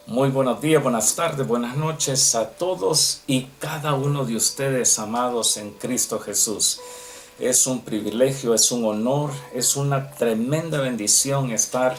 Muy buenos días, buenas tardes, buenas noches a todos y cada uno de ustedes, amados en Cristo Jesús. Es un privilegio, es un honor, es una tremenda bendición estar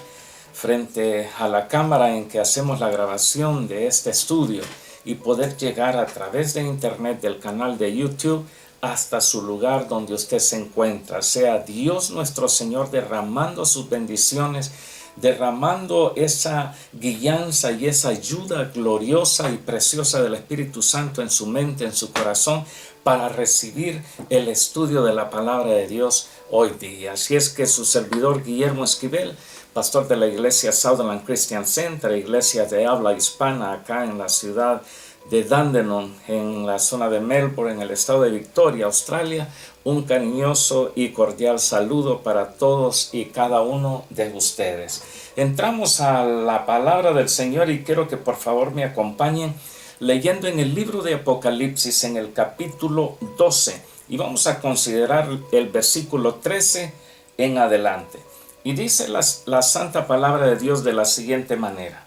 frente a la cámara en que hacemos la grabación de este estudio y poder llegar a través de internet del canal de YouTube hasta su lugar donde usted se encuentra. Sea Dios nuestro Señor derramando sus bendiciones, derramando esa guianza y esa ayuda gloriosa y preciosa del Espíritu Santo en su mente, en su corazón, para recibir el estudio de la palabra de Dios hoy día. Así es que su servidor Guillermo Esquivel, pastor de la iglesia Southern Christian Center, iglesia de habla hispana acá en la ciudad de Dandenong, en la zona de Melbourne, en el estado de Victoria, Australia. Un cariñoso y cordial saludo para todos y cada uno de ustedes. Entramos a la palabra del Señor y quiero que por favor me acompañen leyendo en el libro de Apocalipsis en el capítulo 12 y vamos a considerar el versículo 13 en adelante. Y dice la santa palabra de Dios de la siguiente manera: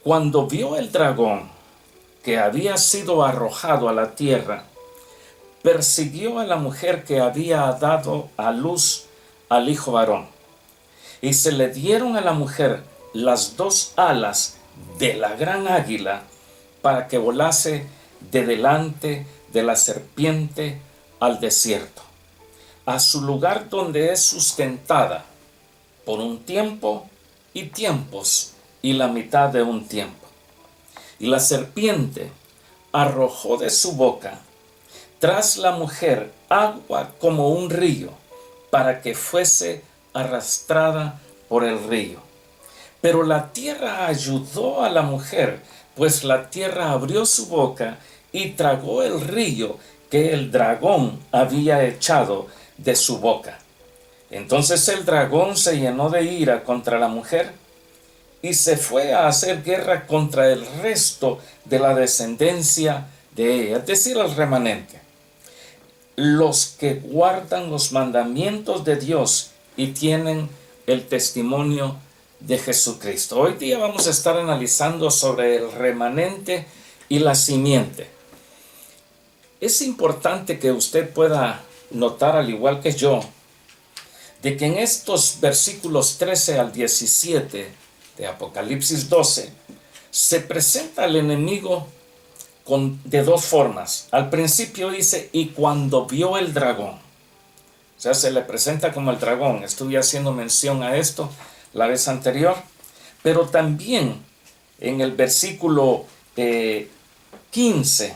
cuando vio el dragón que había sido arrojado a la tierra, persiguió a la mujer que había dado a luz al hijo varón, y se le dieron a la mujer las dos alas de la gran águila para que volase de delante de la serpiente al desierto, a su lugar donde es sustentada por un tiempo y tiempos y la mitad de un tiempo. Y la serpiente arrojó de su boca tras la mujer agua como un río, para que fuese arrastrada por el río. Pero la tierra ayudó a la mujer, pues la tierra abrió su boca y tragó el río que el dragón había echado de su boca. Entonces el dragón se llenó de ira contra la mujer y se fue a hacer guerra contra el resto de la descendencia de ella, es decir, el remanente, los que guardan los mandamientos de Dios y tienen el testimonio de Jesucristo. Hoy día vamos a estar analizando sobre el remanente y la simiente. Es importante que usted pueda notar, al igual que yo, de que en estos versículos 13 al 17 de Apocalipsis 12 se presenta al enemigo de dos formas. Al principio dice: y cuando vio el dragón, o sea, se le presenta como el dragón. Estuve haciendo mención a esto la vez anterior, pero también en el versículo 15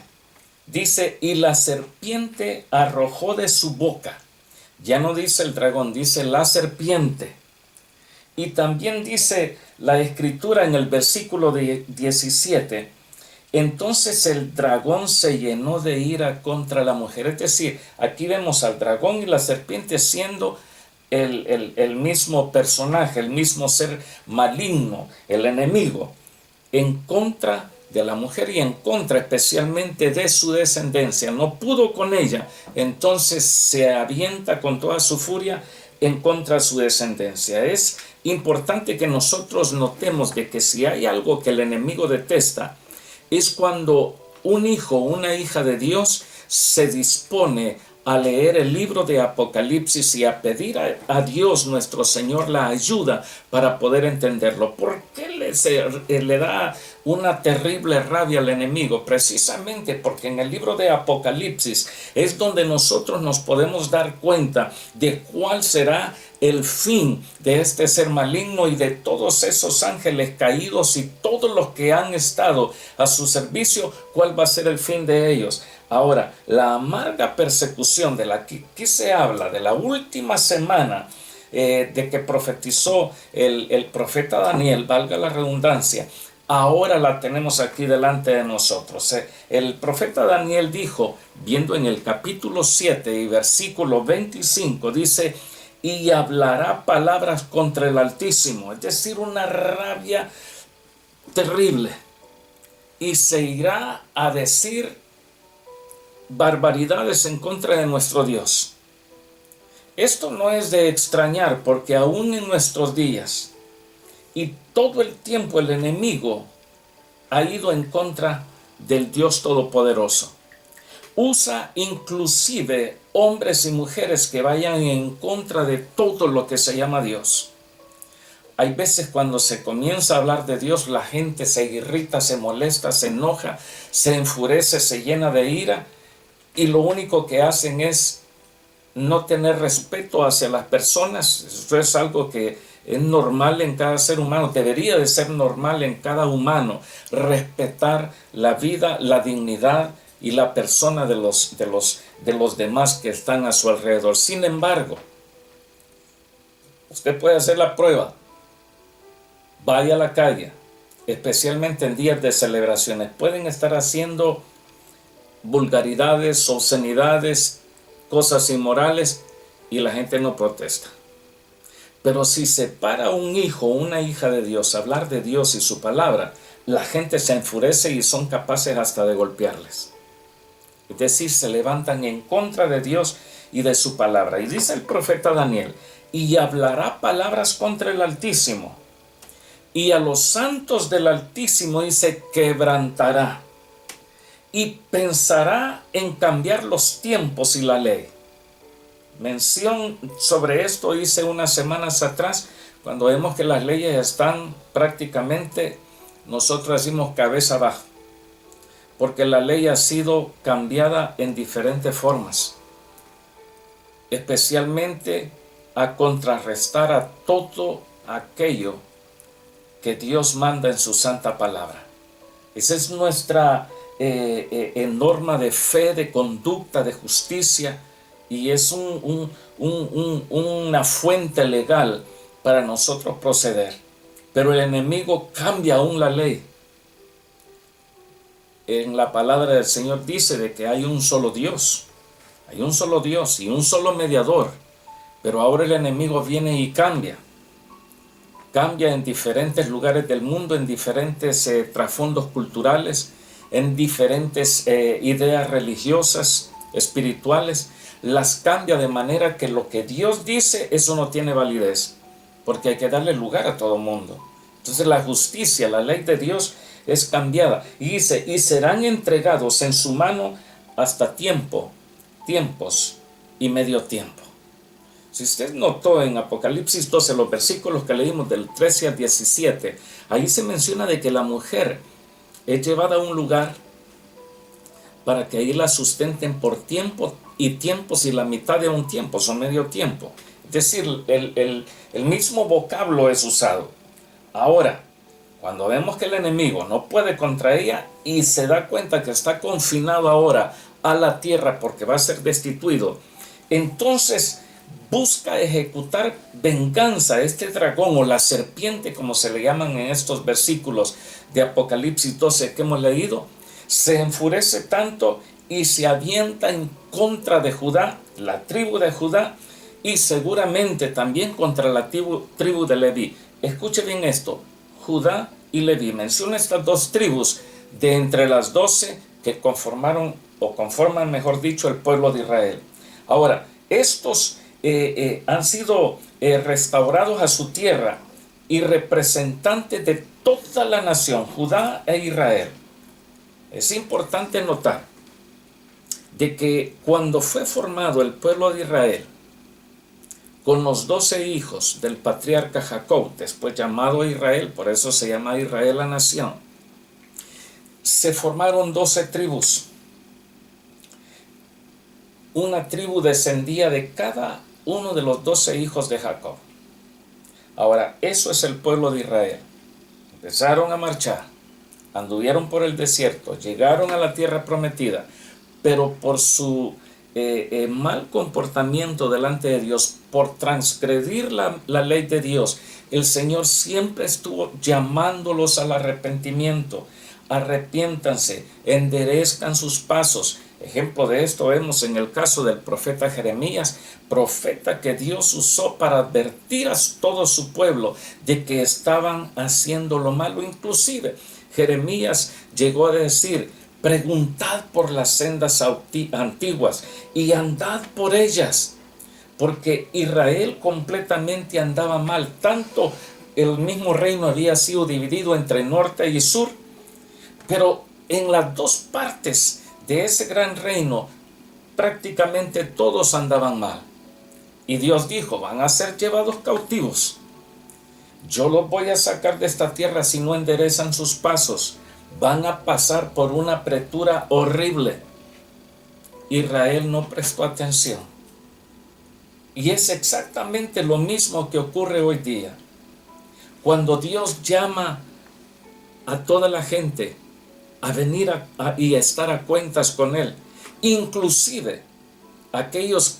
dice: y la serpiente arrojó de su boca. Ya no dice el dragón, dice la serpiente. Y también dice la escritura en el versículo 17: entonces el dragón se llenó de ira contra la mujer. Es decir, aquí vemos al dragón y la serpiente siendo el mismo personaje, el mismo ser maligno, el enemigo, en contra de la mujer y en contra especialmente de su descendencia. No pudo con ella, entonces se avienta con toda su furia en contra de su descendencia. Es importante que nosotros notemos de que si hay algo que el enemigo detesta, es cuando un hijo, una hija de Dios se dispone a leer el libro de Apocalipsis y a pedir a Dios nuestro Señor la ayuda para poder entenderlo. ¿Por qué le da una terrible rabia al enemigo? Precisamente porque en el libro de Apocalipsis es donde nosotros nos podemos dar cuenta de cuál será el fin de este ser maligno y de todos esos ángeles caídos y todos los que han estado a su servicio, cuál va a ser el fin de ellos. Ahora, la amarga persecución de la que aquí se habla, de la última semana de que profetizó el profeta Daniel, valga la redundancia, ahora la tenemos aquí delante de nosotros. El profeta Daniel dijo, viendo en el capítulo 7 y versículo 25, dice: y hablará palabras contra el Altísimo, es decir, una rabia terrible, y se irá a decir barbaridades en contra de nuestro Dios. Esto no es de extrañar, porque aún en nuestros días y todo el tiempo el enemigo ha ido en contra del Dios Todopoderoso. Usa inclusive hombres y mujeres que vayan en contra de todo lo que se llama Dios. Hay veces cuando se comienza a hablar de Dios, la gente se irrita, se molesta, se enoja, se enfurece, se llena de ira, y lo único que hacen es no tener respeto hacia las personas. Eso es algo que es normal en cada ser humano, debería de ser normal en cada humano, respetar la vida, la dignidad y la persona de los demás que están a su alrededor. Sin embargo, usted puede hacer la prueba. Vaya a la calle, especialmente en días de celebraciones. Pueden estar haciendo vulgaridades, obscenidades, cosas inmorales, y la gente no protesta. Pero si se para un hijo o una hija de Dios a hablar de Dios y su palabra, la gente se enfurece y son capaces hasta de golpearles. Es decir, se levantan en contra de Dios y de su palabra. Y dice el profeta Daniel, y hablará palabras contra el Altísimo, y a los santos del Altísimo, y se quebrantará, y pensará en cambiar los tiempos y la ley. Mención sobre esto hice unas semanas atrás, cuando vemos que las leyes están prácticamente, nosotros decimos cabeza abajo, porque la ley ha sido cambiada en diferentes formas, especialmente a contrarrestar a todo aquello que Dios manda en su santa palabra. Esa es nuestra norma de fe, de conducta, de justicia, y es una fuente legal para nosotros proceder. Pero el enemigo cambia aún la ley. En la palabra del Señor dice de que hay un solo Dios y un solo mediador, pero ahora el enemigo viene y cambia en diferentes lugares del mundo, en diferentes trasfondos culturales, en diferentes ideas religiosas, espirituales, las cambia de manera que lo que Dios dice, eso no tiene validez, porque hay que darle lugar a todo mundo. Entonces la justicia, la ley de Dios es cambiada, y dice, y serán entregados en su mano hasta tiempos y medio tiempo. Si usted notó en Apocalipsis 12, los versículos que leímos del 13 al 17, ahí se menciona de que la mujer es llevada a un lugar para que ahí la sustenten por tiempo y tiempos, y la mitad de un tiempo, son medio tiempo. Es decir, el mismo vocablo es usado. Ahora, cuando vemos que el enemigo no puede contra ella y se da cuenta que está confinado ahora a la tierra porque va a ser destituido, entonces busca ejecutar venganza. Este dragón o la serpiente, como se le llaman en estos versículos de Apocalipsis 12 que hemos leído, se enfurece tanto y se avienta en contra de Judá, la tribu de Judá, y seguramente también contra la tribu de Leví. Escuche bien esto, Judá y Leví. Menciona estas dos tribus de entre las 12 que conforman, mejor dicho, el pueblo de Israel. Ahora, estos han sido restaurados a su tierra y representantes de toda la nación, Judá e Israel. Es importante notar de que cuando fue formado el pueblo de Israel, con los 12 hijos del patriarca Jacob, después llamado Israel, por eso se llama Israel la nación, se formaron 12 tribus. Una tribu descendía de cada uno de los 12 hijos de Jacob. Ahora, eso es el pueblo de Israel. Empezaron a marchar, anduvieron por el desierto, llegaron a la tierra prometida, pero por su mal comportamiento delante de Dios, por transgredir la ley de Dios, el Señor siempre estuvo llamándolos al arrepentimiento. Arrepiéntanse, enderezcan sus pasos. Ejemplo de esto vemos en el caso del profeta Jeremías, profeta que Dios usó para advertir a todo su pueblo de que estaban haciendo lo malo. Inclusive Jeremías llegó a decir: preguntad por las sendas antiguas y andad por ellas, porque Israel completamente andaba mal. Tanto el mismo reino había sido dividido entre norte y sur, Pero en las dos partes de ese gran reino, prácticamente todos andaban mal. Y Dios dijo, van a ser llevados cautivos. Yo los voy a sacar de esta tierra si no enderezan sus pasos. Van a pasar por una apretura horrible. Israel no prestó atención. Y es exactamente lo mismo que ocurre hoy día. Cuando Dios llama a toda la gente a venir y a estar a cuentas con Él, inclusive aquellos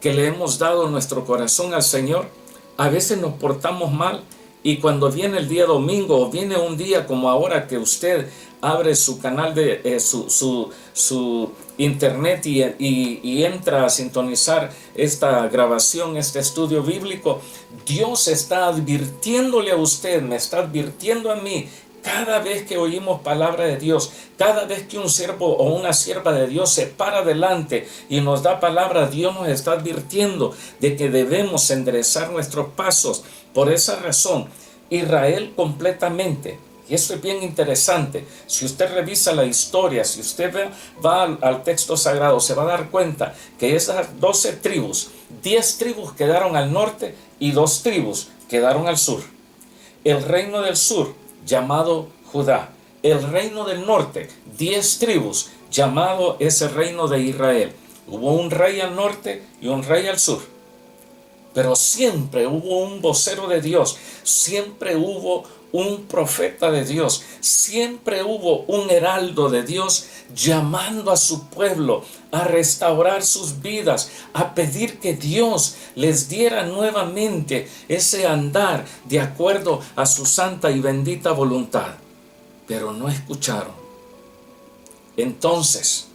que le hemos dado nuestro corazón al Señor, a veces nos portamos mal, y cuando viene el día domingo o viene un día como ahora que usted abre su canal de su internet y entra a sintonizar esta grabación, este estudio bíblico, Dios está advirtiéndole a usted, me está advirtiendo a mí. Cada vez que oímos palabra de Dios, cada vez que un siervo o una sierva de Dios se para adelante y nos da palabra, Dios nos está advirtiendo de que debemos enderezar nuestros pasos. Por esa razón, Israel completamente, y esto es bien interesante, si usted revisa la historia, si usted va al texto sagrado, se va a dar cuenta que esas 12 tribus, 10 tribus quedaron al norte y 2 tribus quedaron al sur. El reino del sur, llamado Judá. El reino del norte, 10 tribus, llamado ese reino de Israel. Hubo un rey al norte y un rey al sur. Pero siempre hubo un vocero de Dios, siempre hubo un profeta de Dios, siempre hubo un heraldo de Dios llamando a su pueblo a restaurar sus vidas, a pedir que Dios les diera nuevamente ese andar de acuerdo a su santa y bendita voluntad. Pero no escucharon. Entonces,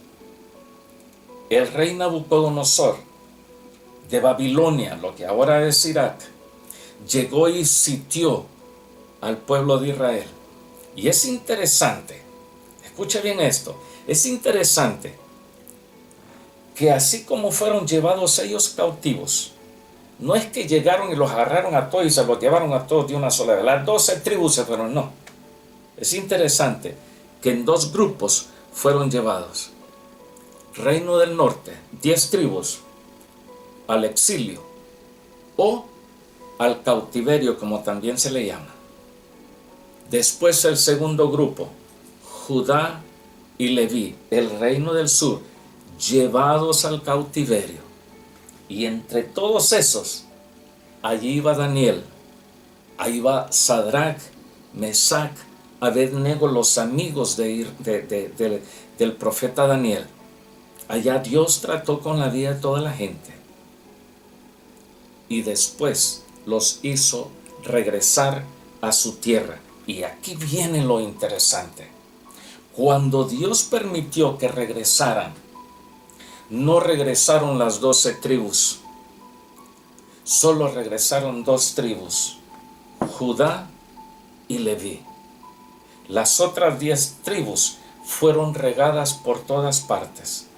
el rey Nabucodonosor de Babilonia, lo que ahora es Irak, llegó y sitió al pueblo de Israel. Y es interesante, escuche bien esto, es interesante que así como fueron llevados ellos cautivos, no es que llegaron y los agarraron a todos y se los llevaron a todos de una sola vez, las 12 tribus se fueron, no. Es interesante que en 2 grupos fueron llevados. Reino del norte, 10 tribus, al exilio o al cautiverio, como también se le llama. Después el segundo grupo, Judá y Leví, el reino del sur, llevados al cautiverio. Y entre todos esos, allí iba Daniel, ahí va Sadrach, Mesac, Abednego, los amigos del profeta Daniel. Allá Dios trató con la vida de toda la gente. Y después los hizo regresar a su tierra. Y aquí viene lo interesante. Cuando Dios permitió que regresaran, no regresaron las 12 tribus. Solo regresaron 2 tribus, Judá y Leví. Las otras 10 tribus fueron regadas por todas partes.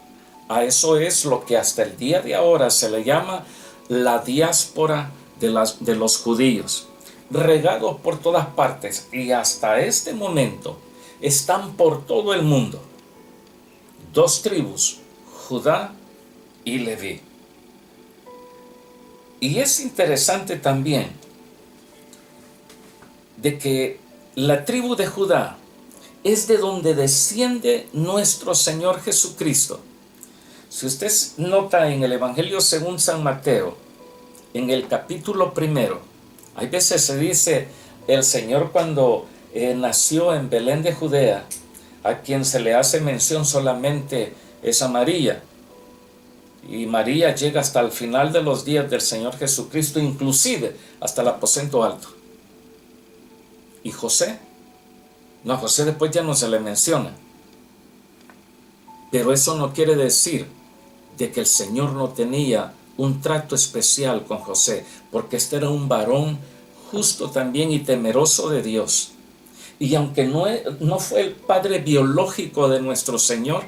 A eso es lo que hasta el día de ahora se le llama la diáspora de los judíos. Regados por todas partes, y hasta este momento están por todo el mundo. 2 tribus, Judá y Leví. Y es interesante también de que la tribu de Judá es de donde desciende nuestro Señor Jesucristo. Si usted nota en el Evangelio según San Mateo, en el capítulo 1, hay veces se dice el Señor cuando nació en Belén de Judea, a quien se le hace mención solamente es a María. Y María llega hasta el final de los días del Señor Jesucristo, inclusive hasta el aposento alto. ¿Y José? No, a José después ya no se le menciona. Pero eso no quiere decir de que el Señor no tenía un trato especial con José, porque este era un varón justo también y temeroso de Dios. Y aunque no fue el padre biológico de nuestro Señor,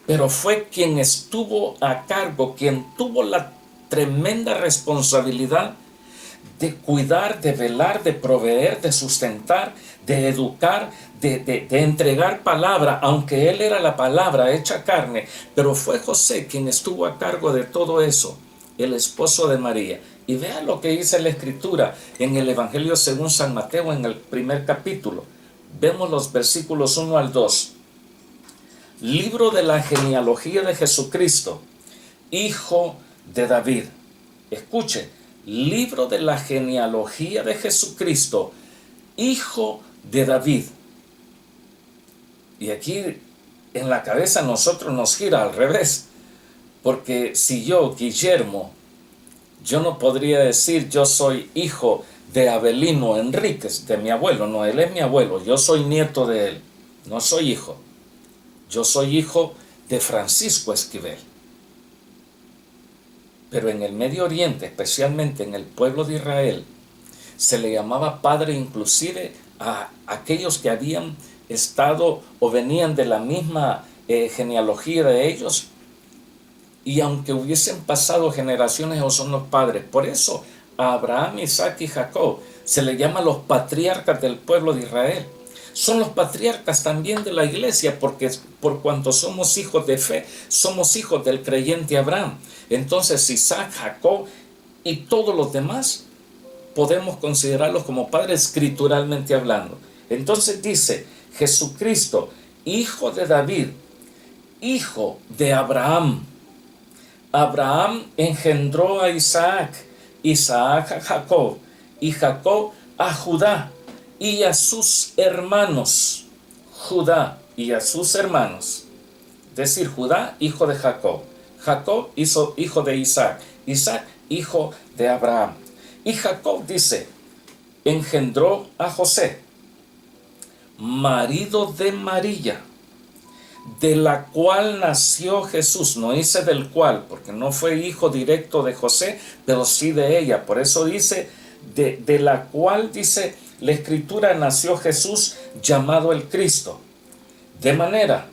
pero fue quien estuvo a cargo, quien tuvo la tremenda responsabilidad de cuidar, de velar, de proveer, de sustentar, de educar, de entregar palabra, aunque Él era la palabra hecha carne, pero fue José quien estuvo a cargo de todo eso, el esposo de María. Y vea lo que dice la Escritura en el Evangelio según San Mateo en el primer capítulo. Vemos los versículos 1 al 2. Libro de la genealogía de Jesucristo, hijo de David. Escuche, libro de la genealogía de Jesucristo, hijo de David. Y aquí en la cabeza nosotros nos gira al revés, porque si yo, Guillermo, yo no podría decir yo soy hijo de Abelino Enríquez, de mi abuelo. No, él es mi abuelo, yo soy nieto de él, no soy hijo. Yo soy hijo de Francisco Esquivel. Pero en el Medio Oriente, especialmente en el pueblo de Israel, se le llamaba padre inclusive a aquellos que habían estado o venían de la misma genealogía de ellos, y aunque hubiesen pasado generaciones, o son los padres. Por eso a Abraham, Isaac y Jacob se le llama los patriarcas del pueblo de Israel. Son los patriarcas también de la iglesia, porque por cuanto somos hijos de fe, somos hijos del creyente Abraham. Entonces Isaac, Jacob y todos los demás podemos considerarlos como padres escrituralmente hablando. Entonces dice Jesucristo, hijo de David, hijo de Abraham. Abraham engendró a Isaac, Isaac a Jacob, y Jacob a Judá y a sus hermanos. Judá y a sus hermanos. Es decir, Judá, hijo de Jacob. Jacob, hijo de Isaac. Isaac, hijo de Abraham. Y Jacob, dice, engendró a José, marido de María, de la cual nació Jesús. No dice del cual, porque no fue hijo directo de José, pero sí de ella. Por eso dice, de la cual, dice la Escritura, nació Jesús, llamado el Cristo. De manera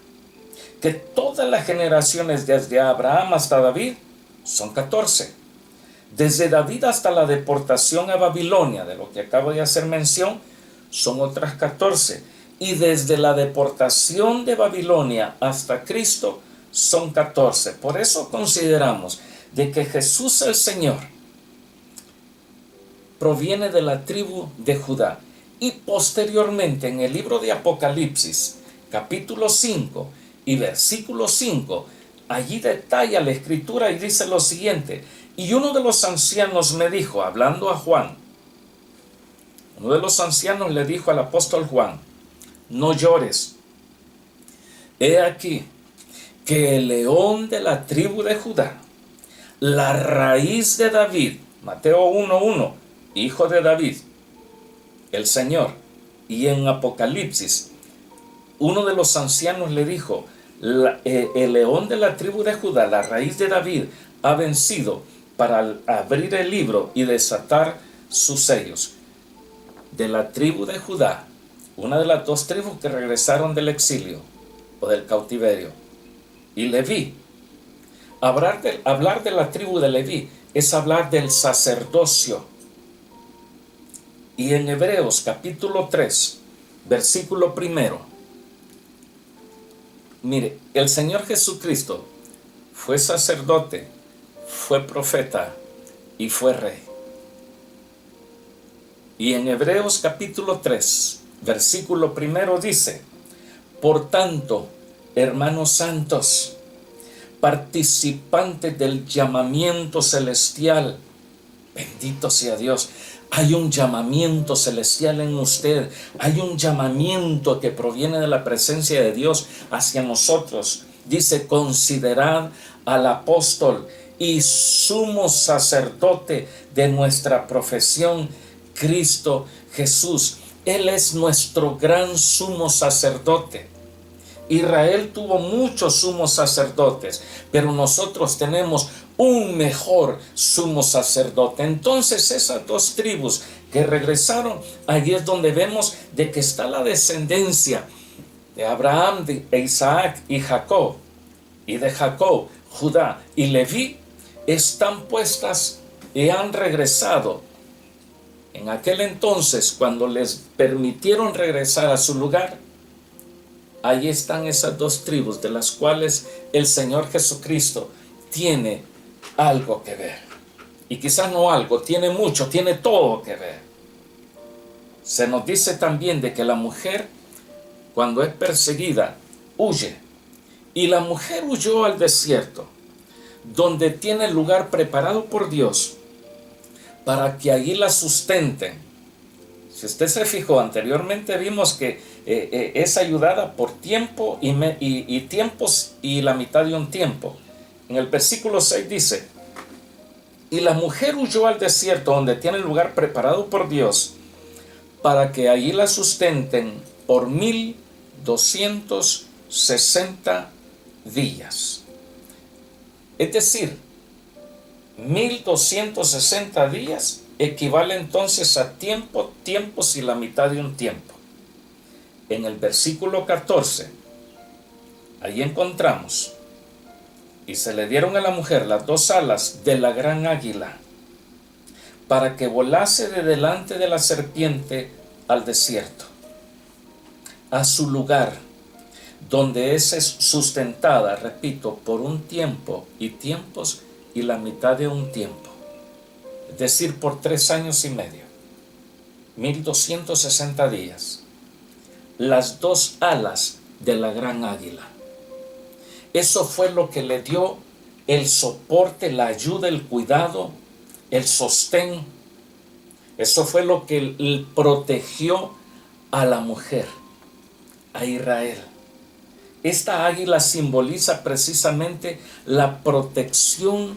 que todas las generaciones desde Abraham hasta David son 14. Desde David hasta la deportación a Babilonia, de lo que acabo de hacer mención, son otras 14. Y desde la deportación de Babilonia hasta Cristo son 14. Por eso consideramos de que Jesús el Señor proviene de la tribu de Judá. Y posteriormente en el libro de Apocalipsis, capítulo 5 y versículo 5, allí detalla la Escritura y dice lo siguiente: y uno de los ancianos me dijo, hablando a Juan, uno de los ancianos le dijo al apóstol Juan, no llores. He aquí que el león de la tribu de Judá, la raíz de David, Mateo 1:1, hijo de David, el Señor. Y en Apocalipsis, uno de los ancianos le dijo, el león de la tribu de Judá, la raíz de David, ha vencido para abrir el libro y desatar sus sellos. De la tribu de Judá, una de las dos tribus que regresaron del exilio o del cautiverio. Y Leví, hablar de la tribu de Leví es hablar del sacerdocio. Y en Hebreos capítulo 3, versículo 1, mire, el Señor Jesucristo fue sacerdote, fue profeta y fue rey. Y en Hebreos capítulo 3, versículo 1 dice, por tanto, hermanos santos, participantes del llamamiento celestial, bendito sea Dios, hay un llamamiento celestial en usted, hay un llamamiento que proviene de la presencia de Dios hacia nosotros. Dice, considerad al apóstol y sumo sacerdote de nuestra profesión, Cristo Jesús. Él es nuestro gran sumo sacerdote. Israel tuvo muchos sumos sacerdotes, pero nosotros tenemos un mejor sumo sacerdote. Entonces esas dos tribus que regresaron, allí es donde vemos de que está la descendencia de Abraham, de Isaac y Jacob, y de Jacob, Judá y Leví, están puestas y han regresado En aquel entonces, cuando les permitieron regresar a su lugar, ahí están esas dos tribus de las cuales el Señor Jesucristo tiene algo que ver. Y quizás no algo, tiene mucho, tiene todo que ver. Se nos dice también de que la mujer, cuando es perseguida, huye. Y la mujer huyó al desierto, donde tiene el lugar preparado por Dios para que allí la sustenten. Si usted se fijó, anteriormente vimos que es ayudada por tiempo y tiempos y la mitad de un tiempo. En el versículo 6 dice: y la mujer huyó al desierto, donde tiene el lugar preparado por Dios, para que allí la sustenten por 1260 días. Es decir, 1260 días equivale entonces a tiempos y la mitad de un tiempo. En el versículo 14, ahí encontramos: y se le dieron a la mujer las dos alas de la gran águila, para que volase de delante de la serpiente al desierto, a su lugar, donde es sustentada, repito, por un tiempo y tiempos y la mitad de un tiempo, es decir, por 3 años y medio, 1260 días, las dos alas de la gran águila. Eso fue lo que le dio el soporte, la ayuda, el cuidado, el sostén. Eso fue lo que protegió a la mujer, a Israel. Esta águila simboliza precisamente la protección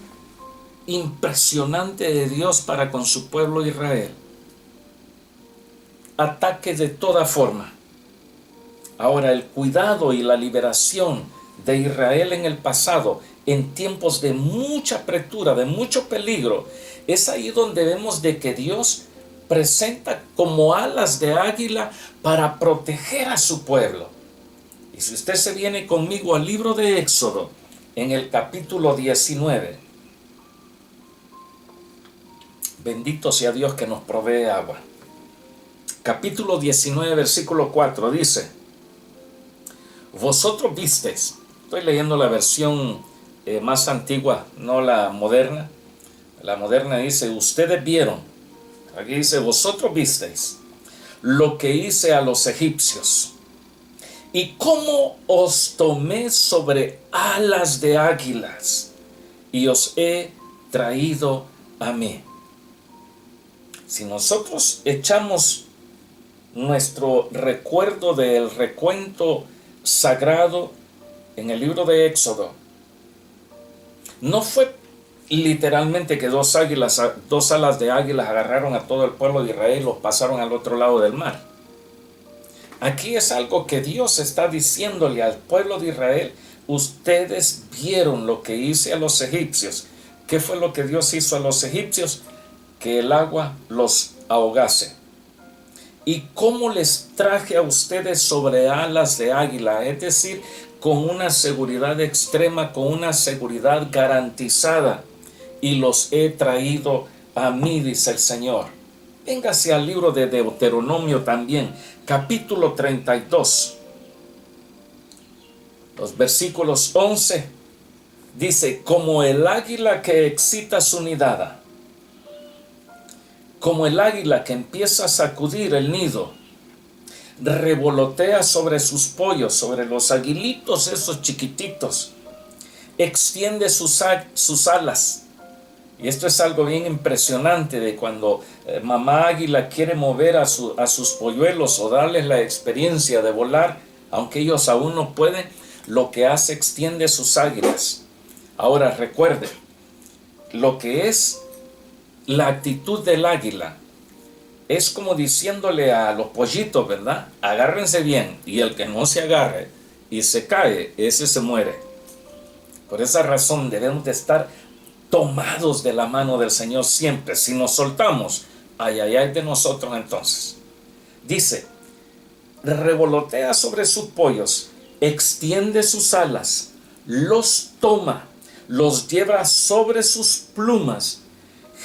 impresionante de Dios para con su pueblo Israel. Ataque de toda forma. Ahora, el cuidado y la liberación de Israel en el pasado, en tiempos de mucha apretura, de mucho peligro, es ahí donde vemos de que Dios presenta como alas de águila para proteger a su pueblo. Y si usted se viene conmigo al libro de Éxodo, en el capítulo 19, bendito sea Dios que nos provee agua. Capítulo 19, versículo 4 dice: vosotros visteis. Estoy leyendo la versión más antigua, no la moderna. La moderna dice: ustedes vieron. Aquí dice: vosotros visteis lo que hice a los egipcios, y cómo os tomé sobre alas de águilas, y os he traído a mí. Si nosotros echamos nuestro recuerdo del recuento sagrado en el libro de Éxodo, no fue literalmente que dos alas de águilas agarraron a todo el pueblo de Israel y los pasaron al otro lado del mar. Aquí es algo que Dios está diciéndole al pueblo de Israel: ustedes vieron lo que hice a los egipcios. ¿Qué fue lo que Dios hizo a los egipcios? Que el agua los ahogase. ¿Y cómo les traje a ustedes sobre alas de águila? Es decir, con una seguridad extrema, con una seguridad garantizada. Y los he traído a mí, dice el Señor. Véngase al libro de Deuteronomio también, capítulo 32. Los versículos 11. Dice: como el águila que excita su nidada, como el águila que empieza a sacudir el nido, revolotea sobre sus pollos, sobre los aguilitos esos chiquititos, extiende sus alas. Y esto es algo bien impresionante de cuando mamá águila quiere mover a sus polluelos o darles la experiencia de volar, aunque ellos aún no pueden, lo que hace, extiende sus águilas. Ahora recuerde, lo que es la actitud del águila es como diciéndole a los pollitos, ¿verdad? Agárrense bien, y el que no se agarre y se cae, ese se muere. Por esa razón debemos de estar tomados de la mano del Señor siempre. Si nos soltamos, ay, ay, ay de nosotros entonces. Dice: revolotea sobre sus pollos, extiende sus alas, los toma, los lleva sobre sus plumas.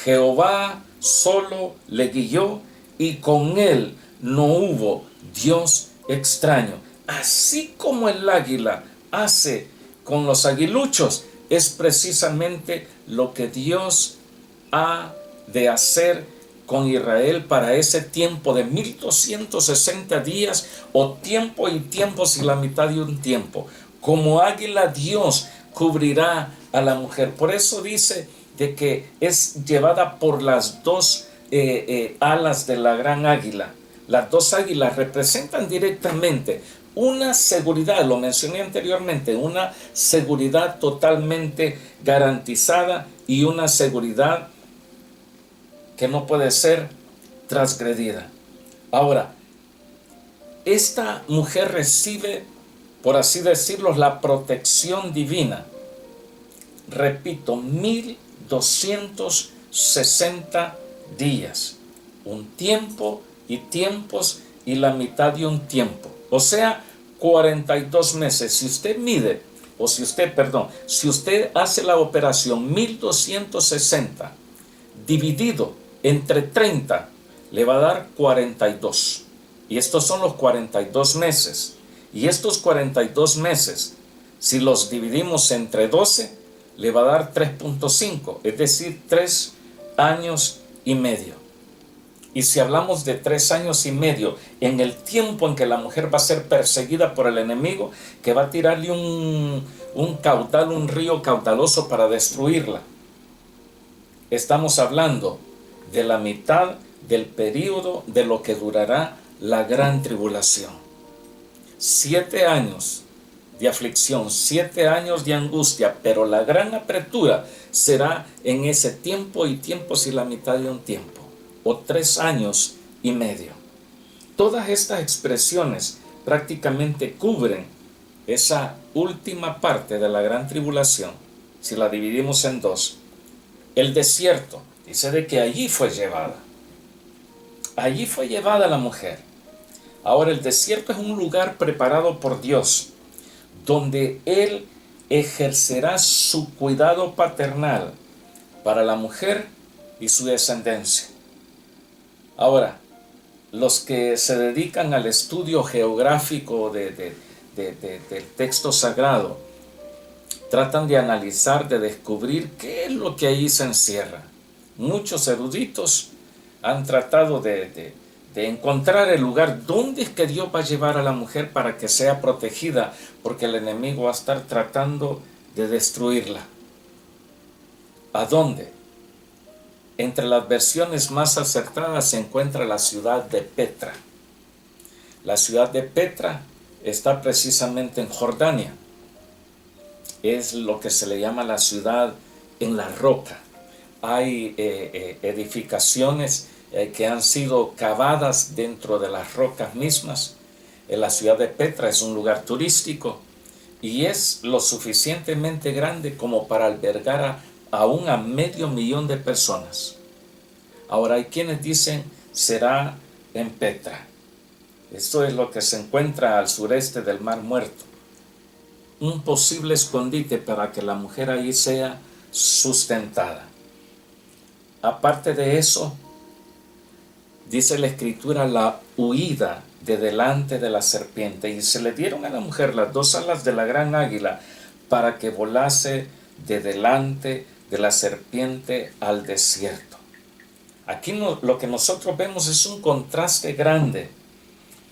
Jehová solo le guió y con él no hubo Dios extraño. Así como el águila hace con los aguiluchos, es precisamente lo que Dios ha de hacer con Israel para ese tiempo de 1260 días, o tiempo y tiempos y la mitad de un tiempo. Como águila, Dios cubrirá a la mujer. Por eso dice de que es llevada por las dos alas de la gran águila. Las dos águilas representan directamente una seguridad, lo mencioné anteriormente, una seguridad totalmente garantizada y una seguridad que no puede ser transgredida. Ahora, esta mujer recibe, por así decirlo, la protección divina. Repito, 1260 días. Un tiempo y tiempos y la mitad de un tiempo. O sea, 42 meses. Si usted mide, si usted hace la operación 1260 dividido entre 30, le va a dar 42. Y estos son los 42 meses. Y estos 42 meses, si los dividimos entre 12, le va a dar 3.5, es decir, 3 años y medio. Y si hablamos de 3 años y medio, en el tiempo en que la mujer va a ser perseguida por el enemigo, que va a tirarle un río caudaloso para destruirla, estamos hablando de la mitad del periodo de lo que durará la gran tribulación. 7 años de aflicción, 7 años de angustia, pero la gran apertura será en ese tiempo y tiempos y la mitad de un tiempo, o 3 años y medio. Todas estas expresiones prácticamente cubren esa última parte de la gran tribulación, si la dividimos en dos. El desierto, dice de que allí fue llevada la mujer. Ahora, el desierto es un lugar preparado por Dios, donde Él ejercerá su cuidado paternal para la mujer y su descendencia. Ahora, los que se dedican al estudio geográfico del texto sagrado, tratan de analizar, de descubrir qué es lo que ahí se encierra. Muchos eruditos han tratado de encontrar el lugar donde es que Dios va a llevar a la mujer para que sea protegida, porque el enemigo va a estar tratando de destruirla. ¿A dónde? Entre las versiones más acertadas se encuentra la ciudad de Petra. La ciudad de Petra está precisamente en Jordania. Es lo que se le llama la ciudad en la roca. Hay edificaciones que han sido cavadas dentro de las rocas mismas. La ciudad de Petra es un lugar turístico y es lo suficientemente grande como para albergar aún a 500,000 de personas. Ahora hay quienes dicen será en Petra. Esto es lo que se encuentra al sureste del Mar Muerto. Un posible escondite para que la mujer ahí sea sustentada. Aparte de eso, dice la Escritura, la huida de delante de la serpiente. Y se le dieron a la mujer las dos alas de la gran águila para que volase de delante de la serpiente al desierto. Aquí lo que nosotros vemos es un contraste grande,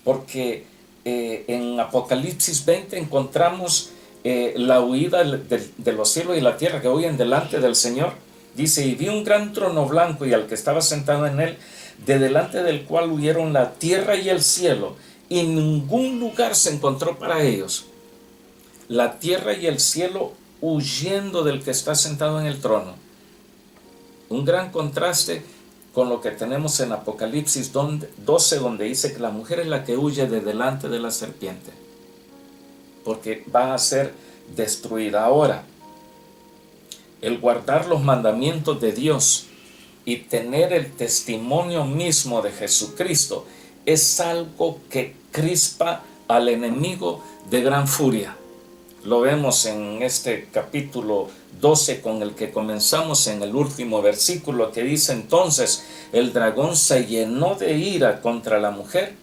porque en Apocalipsis 20 encontramos la huida de los cielos y la tierra que huyen delante del Señor. Dice, y vi un gran trono blanco y al que estaba sentado en él, de delante del cual huyeron la tierra y el cielo, y ningún lugar se encontró para ellos. La tierra y el cielo huyendo del que está sentado en el trono. Un gran contraste con lo que tenemos en Apocalipsis 12, donde dice que la mujer es la que huye de delante de la serpiente, porque va a ser destruida. Ahora, el guardar los mandamientos de Dios y tener el testimonio mismo de Jesucristo es algo que crispa al enemigo de gran furia. Lo vemos en este capítulo 12 con el que comenzamos, en el último versículo, que dice: entonces el dragón se llenó de ira contra la mujer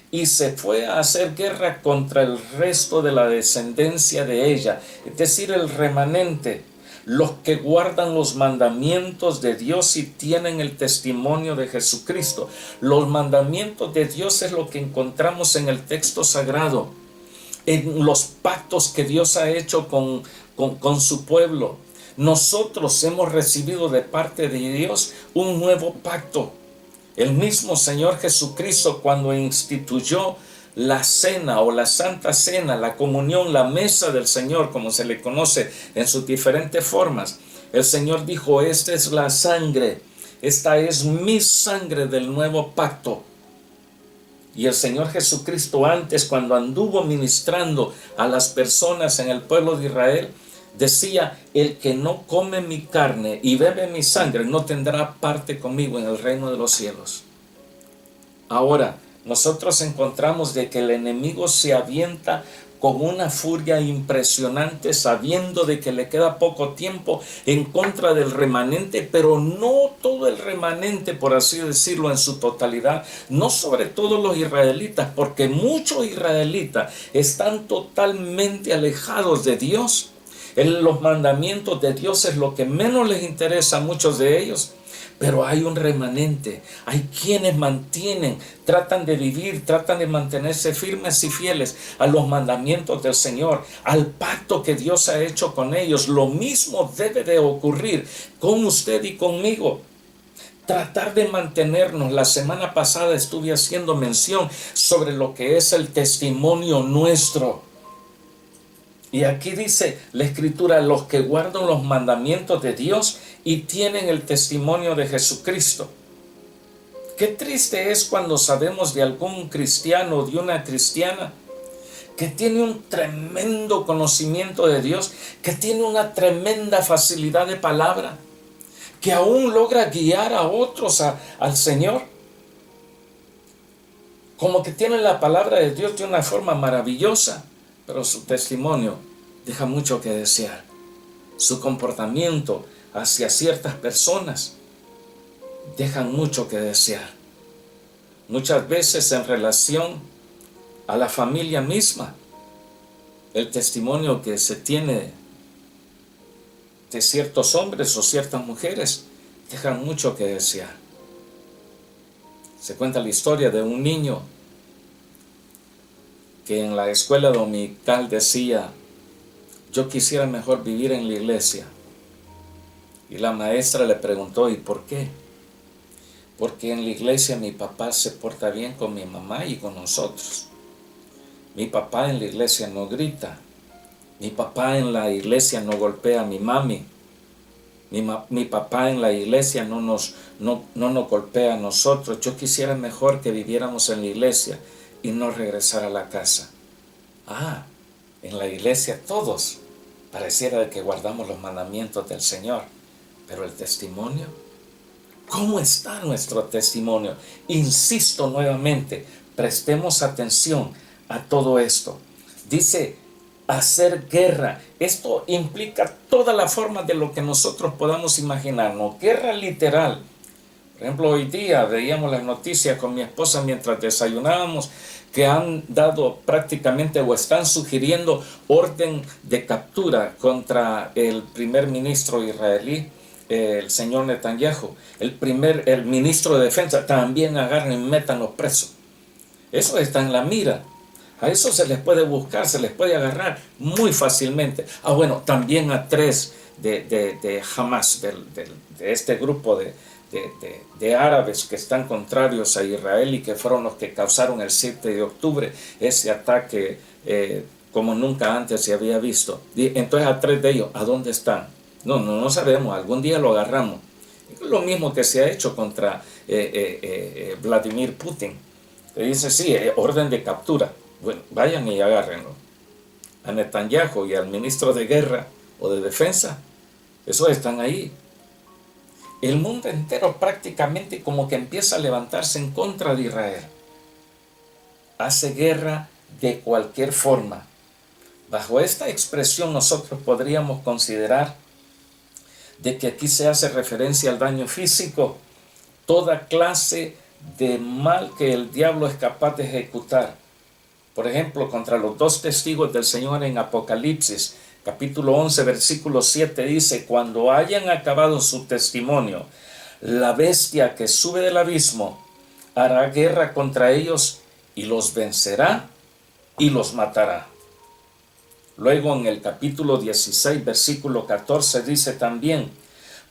y se fue a hacer guerra contra el resto de la descendencia de ella, es decir, el remanente, los que guardan los mandamientos de Dios y tienen el testimonio de Jesucristo. Los mandamientos de Dios es lo que encontramos en el texto sagrado, en los pactos que Dios ha hecho con su pueblo. Nosotros hemos recibido de parte de Dios un nuevo pacto. El mismo Señor Jesucristo, cuando instituyó la cena o la Santa Cena, la comunión, la mesa del Señor, como se le conoce en sus diferentes formas, el Señor dijo: esta es la sangre, esta es mi sangre del nuevo pacto. Y el Señor Jesucristo, antes, cuando anduvo ministrando a las personas en el pueblo de Israel, decía: el que no come mi carne y bebe mi sangre no tendrá parte conmigo en el reino de los cielos. Ahora, nosotros encontramos de que el enemigo se avienta con una furia impresionante, sabiendo de que le queda poco tiempo, en contra del remanente, pero no todo el remanente, por así decirlo, en su totalidad, no sobre todo los israelitas, porque muchos israelitas están totalmente alejados de Dios. Los mandamientos de Dios es lo que menos les interesa a muchos de ellos. Pero hay un remanente, hay quienes mantienen, tratan de vivir, tratan de mantenerse firmes y fieles a los mandamientos del Señor, al pacto que Dios ha hecho con ellos. Lo mismo debe de ocurrir con usted y conmigo. Tratar de mantenernos. La semana pasada estuve haciendo mención sobre lo que es el testimonio nuestro. Y aquí dice la Escritura: los que guardan los mandamientos de Dios y tienen el testimonio de Jesucristo. Qué triste es cuando sabemos de algún cristiano o de una cristiana que tiene un tremendo conocimiento de Dios, que tiene una tremenda facilidad de palabra, que aún logra guiar a otros al Señor. Como que tiene la palabra de Dios de una forma maravillosa, pero su testimonio deja mucho que desear. Su comportamiento hacia ciertas personas dejan mucho que desear. Muchas veces en relación a la familia misma, el testimonio que se tiene de ciertos hombres o ciertas mujeres dejan mucho que desear. Se cuenta la historia de un niño que en la escuela dominical decía: yo quisiera mejor vivir en la iglesia. Y la maestra le preguntó: ¿y por qué? Porque en la iglesia mi papá se porta bien con mi mamá y con nosotros. Mi papá en la iglesia no grita. Mi papá en la iglesia no golpea a mi mami. Mi papá en la iglesia no nos golpea a nosotros. Yo quisiera mejor que viviéramos en la iglesia y no regresar a la casa. En la iglesia todos pareciera que guardamos los mandamientos del Señor, pero el testimonio, ¿cómo está nuestro testimonio? Insisto nuevamente, prestemos atención a todo esto. Dice: hacer guerra. Esto implica toda la forma de lo que nosotros podamos imaginarnos. Guerra literal. Por ejemplo, hoy día veíamos las noticias con mi esposa mientras desayunábamos, que han dado prácticamente o están sugiriendo orden de captura contra el primer ministro israelí, el señor Netanyahu. El ministro de defensa también agarren y métanlos presos. Eso está en la mira. A eso se les puede buscar, se les puede agarrar muy fácilmente. Bueno, también a 3 de Hamas, de este grupo de árabes que están contrarios a Israel y que fueron los que causaron el 7 de octubre ese ataque como nunca antes se había visto. Entonces a 3 de ellos, ¿a dónde están? No sabemos, algún día lo agarramos. Es lo mismo que se ha hecho contra Vladimir Putin. Le dice: sí, orden de captura. Bueno, vayan y agárrenlo. A Netanyahu y al ministro de guerra o de defensa, esos están ahí. El mundo entero prácticamente como que empieza a levantarse en contra de Israel. Hace guerra de cualquier forma. Bajo esta expresión nosotros podríamos considerar de que aquí se hace referencia al daño físico, toda clase de mal que el diablo es capaz de ejecutar. Por ejemplo, contra los dos testigos del Señor en Apocalipsis, capítulo 11, versículo 7 dice: cuando hayan acabado su testimonio, la bestia que sube del abismo hará guerra contra ellos y los vencerá y los matará. Luego en el capítulo 16, versículo 14 dice también: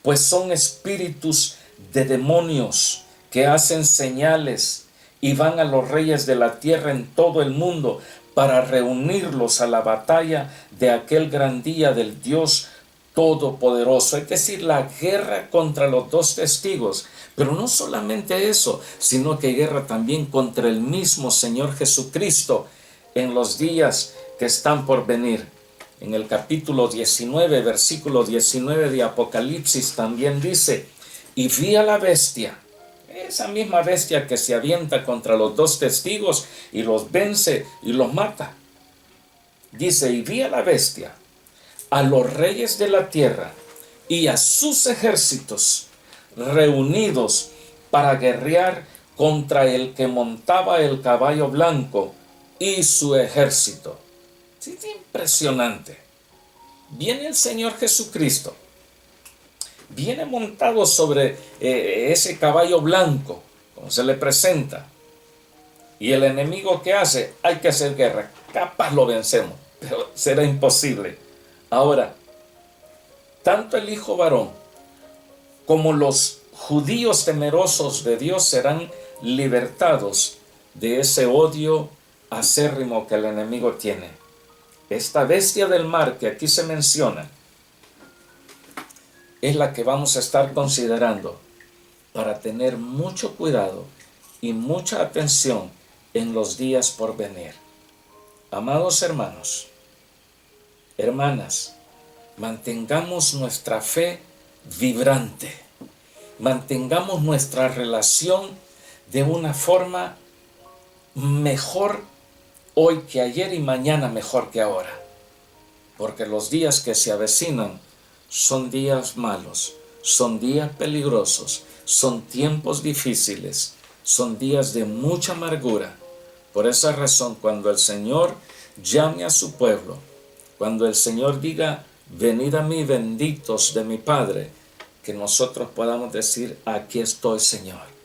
pues son espíritus de demonios que hacen señales y van a los reyes de la tierra en todo el mundo para reunirlos a la batalla de aquel gran día del Dios Todopoderoso. Es decir, la guerra contra los dos testigos. Pero no solamente eso, sino que guerra también contra el mismo Señor Jesucristo en los días que están por venir. En el capítulo 19, versículo 19 de Apocalipsis también dice: y vi a la bestia, esa misma bestia que se avienta contra los dos testigos y los vence y los mata. Dice: y vi a la bestia, a los reyes de la tierra y a sus ejércitos reunidos para guerrear contra el que montaba el caballo blanco y su ejército. Sí, es impresionante. Viene el Señor Jesucristo, viene montado sobre ese caballo blanco, como se le presenta. Y el enemigo, ¿qué hace? Hay que hacer guerra. Capaz lo vencemos, pero será imposible. Ahora, tanto el hijo varón como los judíos temerosos de Dios serán libertados de ese odio acérrimo que el enemigo tiene. Esta bestia del mar que aquí se menciona es la que vamos a estar considerando para tener mucho cuidado y mucha atención en los días por venir. Amados hermanos, hermanas, mantengamos nuestra fe vibrante, mantengamos nuestra relación de una forma mejor hoy que ayer y mañana mejor que ahora, porque los días que se avecinan son días malos, son días peligrosos, son tiempos difíciles, son días de mucha amargura. Por esa razón, cuando el Señor llame a su pueblo, cuando el Señor diga: venid a mí, benditos de mi Padre, que nosotros podamos decir: aquí estoy, Señor.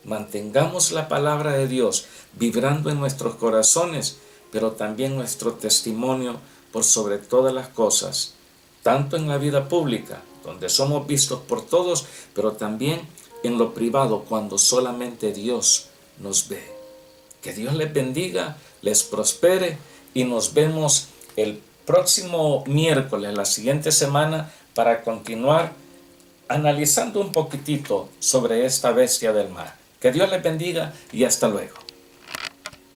Mantengamos la palabra de Dios vibrando en nuestros corazones, pero también nuestro testimonio por sobre todas las cosas, tanto en la vida pública, donde somos vistos por todos, pero también en lo privado, cuando solamente Dios nos ve. Que Dios les bendiga, les prospere, y nos vemos el próximo miércoles, la siguiente semana, para continuar analizando un poquitito sobre esta bestia del mar. Que Dios les bendiga y hasta luego.